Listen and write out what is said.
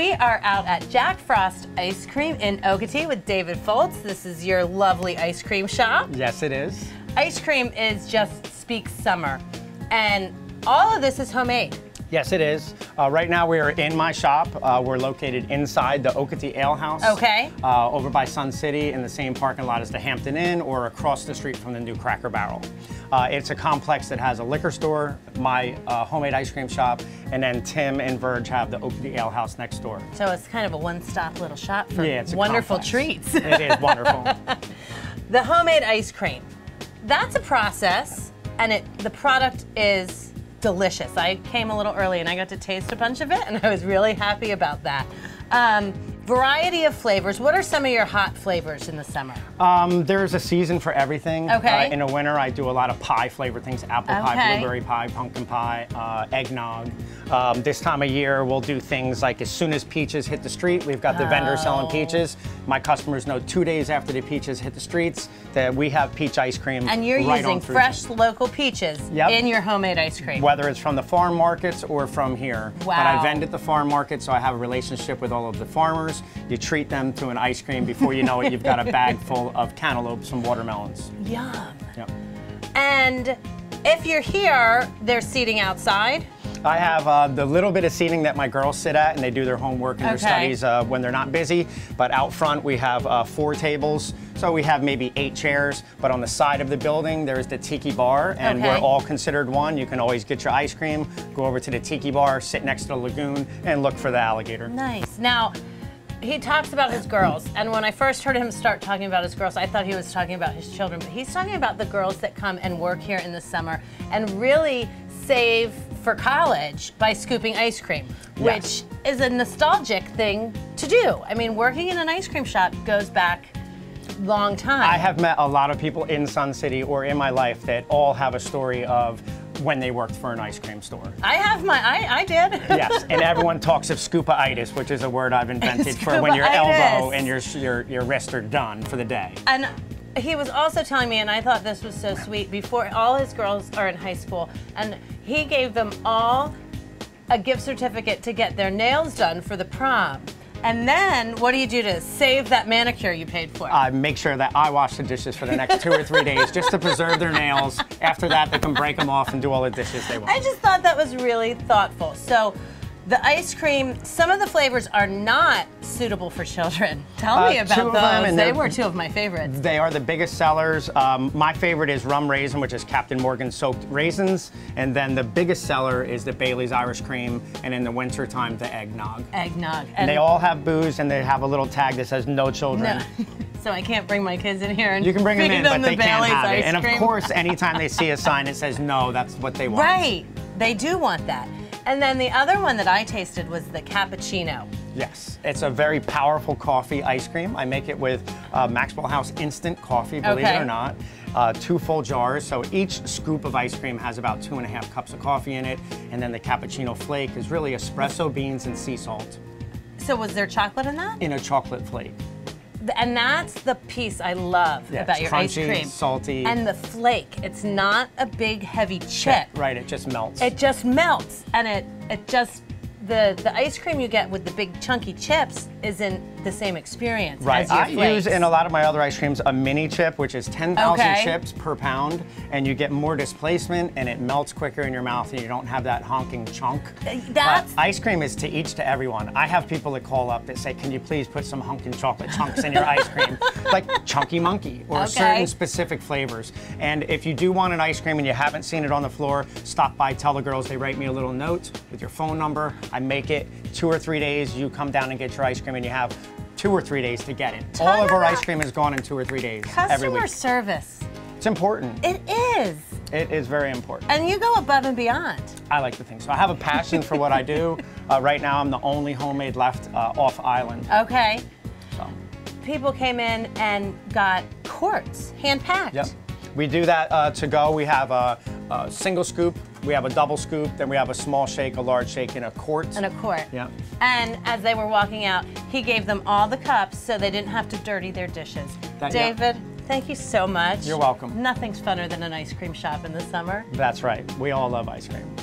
We are out at Jack Frost Ice Cream in Okatie with David Foltz. This is your lovely ice cream shop. Yes, it is. Ice cream is just speaks summer, and all of this is homemade. Yes, it is. Right now we are in my shop. We're located inside the Okatie Ale House. Okay. Over by Sun City in the same parking lot as the Hampton Inn, or across the street from the new Cracker Barrel. It's a complex that has a liquor store, my homemade ice cream shop, and then Tim and Verge have the Okatie Ale House next door. So it's kind of a one-stop little shop for it's a wonderful complex. treats. It is wonderful. The homemade ice cream, that's a process, and the product is delicious. I came a little early and I got to taste a bunch of it, and I was really happy about that. Variety of flavors. What are some of your hot flavors in the summer? There's a season for everything. Okay. In the winter, I do a lot of pie flavored things: apple pie, blueberry pie, pumpkin pie, eggnog. This time of year, we'll do things like as soon as peaches hit the street, we've got the vendors selling peaches. My customers know 2 days after the peaches hit the streets that we have peach ice cream. And you're using fresh local peaches in your homemade ice cream. Whether it's from the farm markets or from here. Wow. But I vend at the farm market, so I have a relationship with all of the farmers. You treat them to an ice cream. Before you know it, you've got a bag full of cantaloupes and watermelons. Yum. Yep. And if you're here, they're seating outside? I have the little bit of seating that my girls sit at, and they do their homework and their studies when they're not busy. But out front, we have 4 tables. So we have maybe 8 chairs, but on the side of the building, there's the Tiki Bar, and we're all considered one. You can always get your ice cream, go over to the Tiki Bar, sit next to the lagoon, and look for the alligator. Nice. Now, he talks about his girls, and when I first heard him start talking about his girls, I thought he was talking about his children, but he's talking about the girls that come and work here in the summer and really save for college by scooping ice cream, which is a nostalgic thing to do. I mean, working in an ice cream shop goes back a long time. I have met a lot of people in Sun City or in my life that all have a story of when they worked for an ice cream store. I did. Yes, and everyone talks of scoopaitis, which is a word I've invented for when your elbow and your wrist are done for the day. And he was also telling me, and I thought this was so sweet, before all his girls are in high school, and he gave them all a gift certificate to get their nails done for the prom. And then, what do you do to save that manicure you paid for? I make sure that I wash the dishes for the next 2 or 3 days just to preserve their nails. After that, they can break them off and do all the dishes they want. I just thought that was really thoughtful. So, the ice cream, some of the flavors are not suitable for children. Tell me about those. They were 2 of my favorites. They are the biggest sellers. My favorite is rum raisin, which is Captain Morgan soaked raisins. And then the biggest seller is the Bailey's Irish Cream, and in the wintertime, the eggnog. Eggnog. And they all have booze, and they have a little tag that says no children. No. So I can't bring my kids in here and you can bring them in, but they can't have it. And of cream. course, anytime they see a sign that says no, that's what they want. Right. They do want that. And then the other one that I tasted was the cappuccino. Yes, it's a very powerful coffee ice cream. I make it with Maxwell House instant coffee, believe it or not. 2 full jars, so each scoop of ice cream has about 2.5 cups of coffee in it, and then the cappuccino flake is really espresso beans and sea salt. So was there chocolate in that? In a chocolate flake. And that's the piece I love about your crunchy, ice cream. Salty. And the flake. It's not a big, heavy chip. Right, it just melts. It just melts, and it just, the ice cream you get with the big chunky chips isn't the same experience as your flakes. I use in a lot of my other ice creams a mini chip, which is 10,000 chips per pound, and you get more displacement, and it melts quicker in your mouth, and you don't have that honking chunk. But ice cream is to each to everyone. I have people that call up that say, can you please put some honking chocolate chunks in your ice cream? Like Chunky Monkey or certain specific flavors. And if you do want an ice cream and you haven't seen it on the floor, stop by, tell the girls, they write me a little note with your phone number. I make it 2 or 3 days, you come down and get your ice cream, and you have 2 or 3 days to get it. All of our ice cream is gone in 2 or 3 days every week. Customer service. It's important. It is. It is very important. And you go above and beyond. I like to think so. I have a passion for what I do. Right now, I'm the only homemade left off island. Okay. So. People came in and got quarts, hand-packed. Yep. We do that to go. We have a single scoop, we have a double scoop, then we have a small shake, a large shake, and a quart. And a quart. Yeah. And as they were walking out, he gave them all the cups so they didn't have to dirty their dishes. David, thank you so much. You're welcome. Nothing's funner than an ice cream shop in the summer. That's right. We all love ice cream.